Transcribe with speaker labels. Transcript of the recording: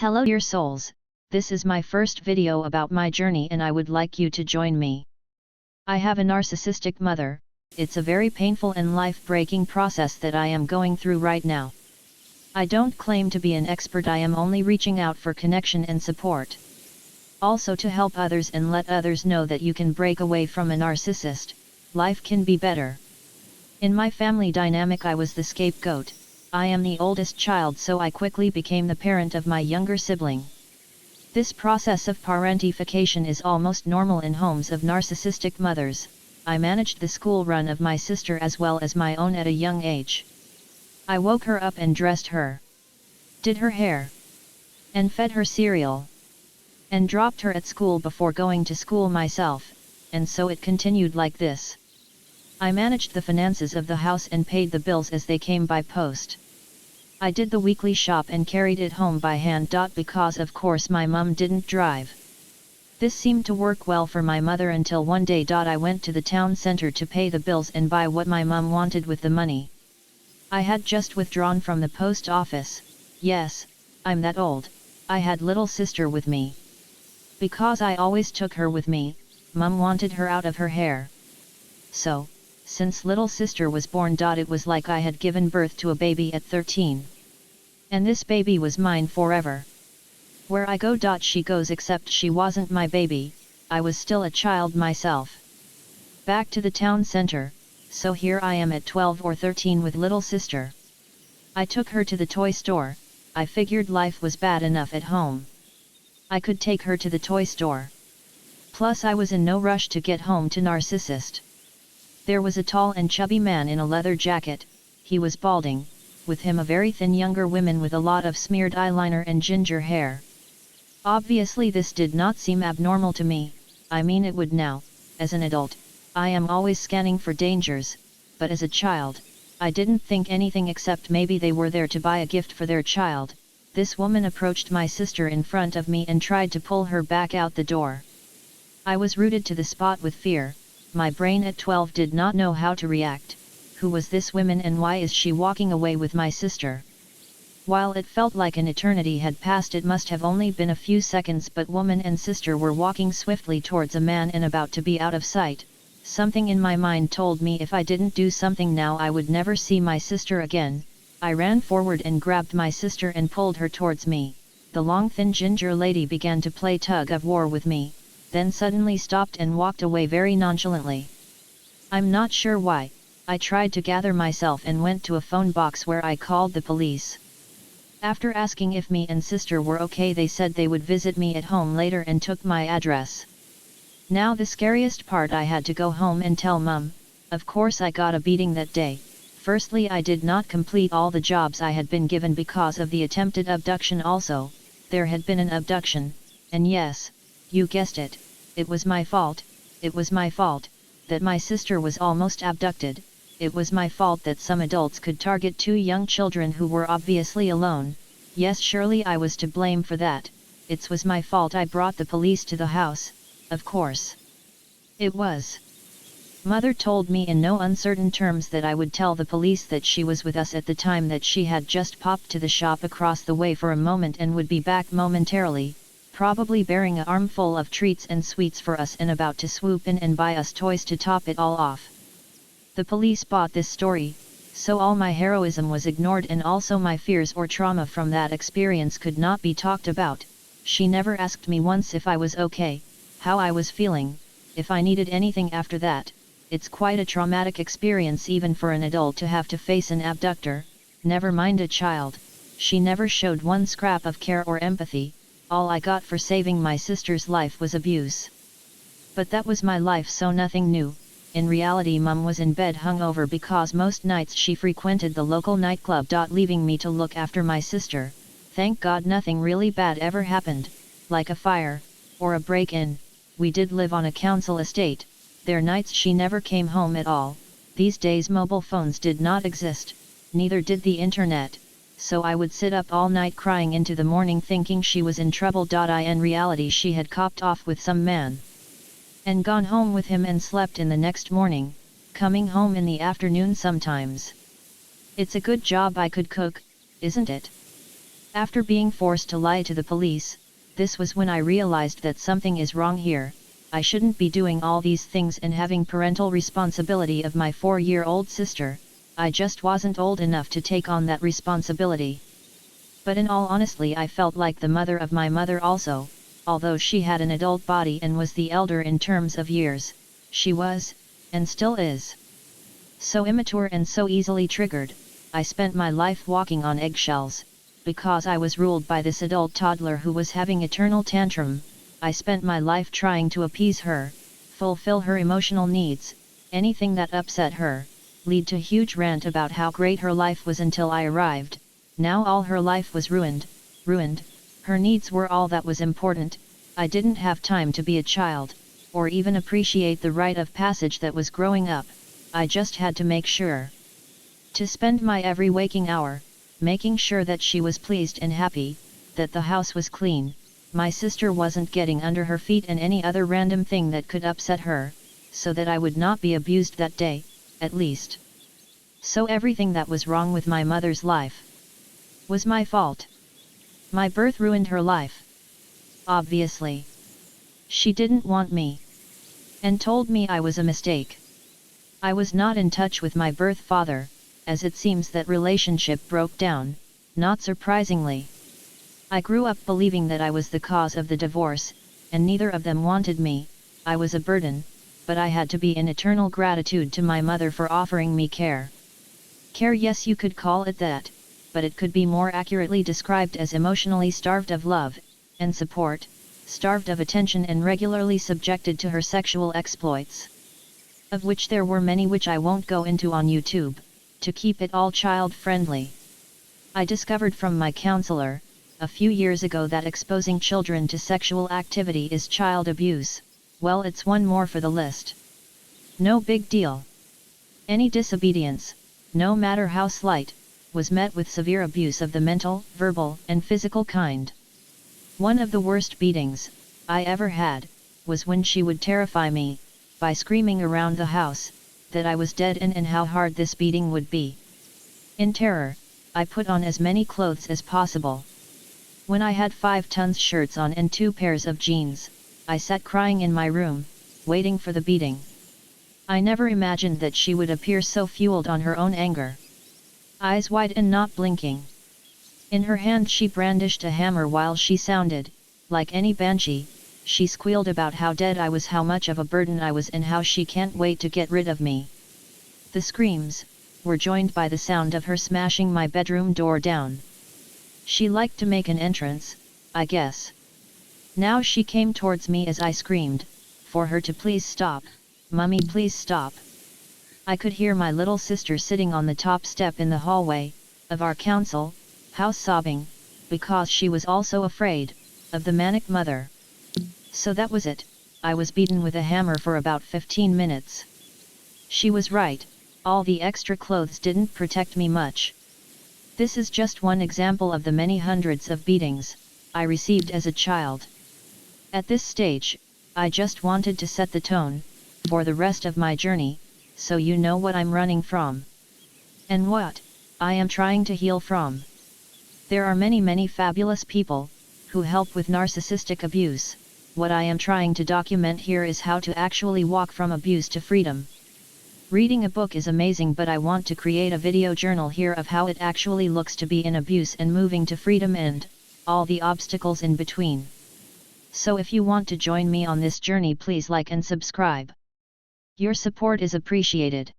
Speaker 1: Hello dear souls, this is my first video about my journey and I would like you to join me. I have a narcissistic mother. It's a very painful and life-breaking process that I am going through right now. I don't claim to be an expert, I am only reaching out for connection and support. Also to help others and let others know that you can break away from a narcissist, life can be better. In my family dynamic I was the scapegoat. I am the oldest child, so I quickly became the parent of my younger sibling. This process of parentification is almost normal in homes of narcissistic mothers. I managed the school run of my sister as well as my own at a young age. I woke her up and dressed her, did her hair, and fed her cereal, and dropped her at school before going to school myself, and so it continued like this. I managed the finances of the house and paid the bills as they came by post. I did the weekly shop and carried it home by hand. Because of course my mum didn't drive. This seemed to work well for my mother until one day. I went to the town center to pay the bills and buy what my mum wanted with the money. I had just withdrawn from the post office. Yes, I'm that old. I had little sister with me. Because I always took her with me, mum wanted her out of her hair. So, since little sister was born, it was like I had given birth to a baby at 13. And this baby was mine forever. Where I go, she goes, except she wasn't my baby, I was still a child myself. Back to the town center, so here I am at 12 or 13 with little sister. I took her to the toy store. I figured life was bad enough at home. I could take her to the toy store. Plus I was in no rush to get home to Narcissist. There was a tall and chubby man in a leather jacket. He was balding, with him a very thin younger woman with a lot of smeared eyeliner and ginger hair. Obviously this did not seem abnormal to me. I mean it would now. As an adult, I am always scanning for dangers, but as a child, I didn't think anything except maybe they were there to buy a gift for their child. This woman approached my sister in front of me and tried to pull her back out the door. I was rooted to the spot with fear. My brain at 12 did not know how to react. Who was this woman and why is she walking away with my sister? While it felt like an eternity had passed, it must have only been a few seconds, but woman and sister were walking swiftly towards a man and about to be out of sight. Something in my mind told me if I didn't do something now I would never see my sister again. I ran forward and grabbed my sister and pulled her towards me. The long thin ginger lady began to play tug of war with me, then suddenly stopped and walked away very nonchalantly. I'm not sure why. I tried to gather myself and went to a phone box where I called the police. After asking if me and sister were okay, they said they would visit me at home later and took my address. Now the scariest part, I had to go home and tell mum. Of course I got a beating that day. Firstly, I did not complete all the jobs I had been given because of the attempted abduction. Also, there had been an abduction, and yes, you guessed it, it was my fault. It was my fault that my sister was almost abducted. It was my fault that some adults could target two young children who were obviously alone. Yes, surely I was to blame for that. It was my fault I brought the police to the house. Of course it was. Mother told me in no uncertain terms that I would tell the police that she was with us at the time, that she had just popped to the shop across the way for a moment and would be back momentarily, probably bearing an armful of treats and sweets for us and about to swoop in and buy us toys to top it all off. The police bought this story, so all my heroism was ignored and also my fears or trauma from that experience could not be talked about. She never asked me once if I was okay, how I was feeling, if I needed anything after that. It's quite a traumatic experience even for an adult to have to face an abductor, never mind a child. She never showed one scrap of care or empathy. All I got for saving my sister's life was abuse. But that was my life, so nothing new. In reality, mum was in bed hungover because most nights she frequented the local nightclub, leaving me to look after my sister. Thank God nothing really bad ever happened, like a fire, or a break-in. We did live on a council estate. There nights she never came home at all. These days mobile phones did not exist, neither did the internet. So I would sit up all night crying into the morning thinking she was in trouble. In reality she had copped off with some man and gone home with him and slept in the next morning, coming home in the afternoon sometimes. It's a good job I could cook, isn't it? After being forced to lie to the police, this was when I realized that something is wrong here. I shouldn't be doing all these things and having parental responsibility of my 4-year-old sister. I just wasn't old enough to take on that responsibility. But in all honesty, I felt like the mother of my mother also, although she had an adult body and was the elder in terms of years. She was, and still is, so immature and so easily triggered. I spent my life walking on eggshells, because I was ruled by this adult toddler who was having eternal tantrum. I spent my life trying to appease her, fulfill her emotional needs, anything that upset her, lead to huge rant about how great her life was until I arrived. Now all her life was ruined. Her needs were all that was important. I didn't have time to be a child, or even appreciate the rite of passage that was growing up. I just had to make sure to spend my every waking hour, making sure that she was pleased and happy, that the house was clean, my sister wasn't getting under her feet and any other random thing that could upset her, so that I would not be abused that day, at least. So everything that was wrong with my mother's life was my fault. My birth ruined her life. Obviously. She didn't want me, and told me I was a mistake. I was not in touch with my birth father, as it seems that relationship broke down, not surprisingly. I grew up believing that I was the cause of the divorce, and neither of them wanted me. I was a burden, but I had to be in eternal gratitude to my mother for offering me care. Care, yes, you could call it that, but it could be more accurately described as emotionally starved of love and support, starved of attention and regularly subjected to her sexual exploits, of which there were many which I won't go into on YouTube, to keep it all child-friendly. I discovered from my counselor, a few years ago, that exposing children to sexual activity is child abuse. Well, it's one more for the list. No big deal. Any disobedience, no matter how slight, was met with severe abuse of the mental, verbal, and physical kind. One of the worst beatings I ever had was when she would terrify me by screaming around the house that I was dead and how hard this beating would be. In terror, I put on as many clothes as possible. When I had 5 tons shirts on and 2 pairs of jeans, I sat crying in my room, waiting for the beating. I never imagined that she would appear so fueled on her own anger. Eyes wide and not blinking. In her hand she brandished a hammer while she sounded, like any banshee, she squealed about how dead I was, how much of a burden I was, and how she can't wait to get rid of me. The screams were joined by the sound of her smashing my bedroom door down. She liked to make an entrance, I guess. Now she came towards me as I screamed for her to please stop. Mummy, please stop. I could hear my little sister sitting on the top step in the hallway of our council house sobbing, because she was also afraid of the manic mother. So that was it. I was beaten with a hammer for about 15 minutes. She was right, all the extra clothes didn't protect me much. This is just one example of the many hundreds of beatings I received as a child. At this stage, I just wanted to set the tone for the rest of my journey, so you know what I'm running from, and what I am trying to heal from. There are many fabulous people who help with narcissistic abuse. What I am trying to document here is how to actually walk from abuse to freedom. Reading a book is amazing, but I want to create a video journal here of how it actually looks to be in abuse and moving to freedom and all the obstacles in between. So if you want to join me on this journey, please like and subscribe. Your support is appreciated.